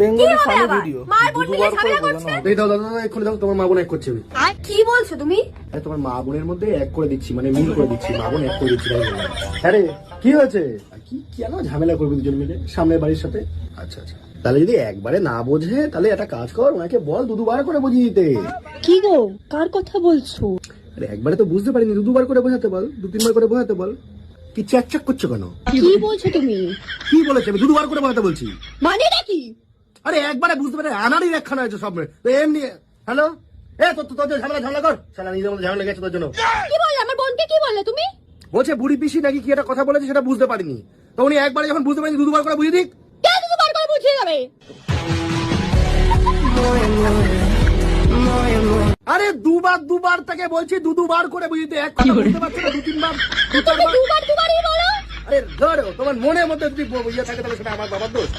Bengali funny video. মার বোন মিলে ঝামেলা করছে। এই দাও দাদা এক্ষুনি দাও, তোমার মা বোন এক করছে। আর কি বলছো তুমি? আরে তোমার মা বোনের মধ্যে এক করে দিচ্ছি, মানে মিল করে দিচ্ছি, মা বোন এক করে দিচ্ছি তাই বললাম। আরে কি হয়েছে? কি কেন ঝামেলা করবে দুজন মিলে সামনের বাড়ির সাথে? আচ্ছা আচ্ছা, তাহলে যদি একবারে না বোঝে তাহলে একটা কাজ কর, ওনাকে বল দুবার করে বুঝিয়ে দিতে। কি গো, কার কথা বলছো? আরে একবারে তো বুঝতে পারিনি, দুবার করে বোঝাতে বল, 2-3 বার করে বোঝাতে বল। কি চ্যাক করছো কেন? কি বলছো তুমি? কি বলেছে? আমি দুবার করে বোঝাতে বলছি। মানে নাকি? আরে একবারে বুঝতে পারে, আনারই একখানা হয়েছে সব তো এমনি। হ্যালো, এ তোর ঝামেলা কর, শালা নিজের মধ্যে ঝামেলা লেগেছে তোর জন্য। কি বললে আমার বোনকে? কি বললে তুমি? বলছে বুড়ি পিসি নাকি কি একটা কথা বলেছে, সেটা বুঝতে পারিনি। তো উনি একবারে যখন বুঝতে পারিনি, দুবার করে বুঝিয়ে দিক। কে দুবার করে বুঝিয়ে যাবে? আরে দুবার তাকে বলছি, দুবার করে বুঝিতে। এক কথা বুঝতে পারছো না, 2-3 বার। তুমি দুবারই বলো। আরে ধরো তোমার মনের মধ্যে যদি ইয়ে থাকে তাহলে সেটা আমার বাবার দোষ।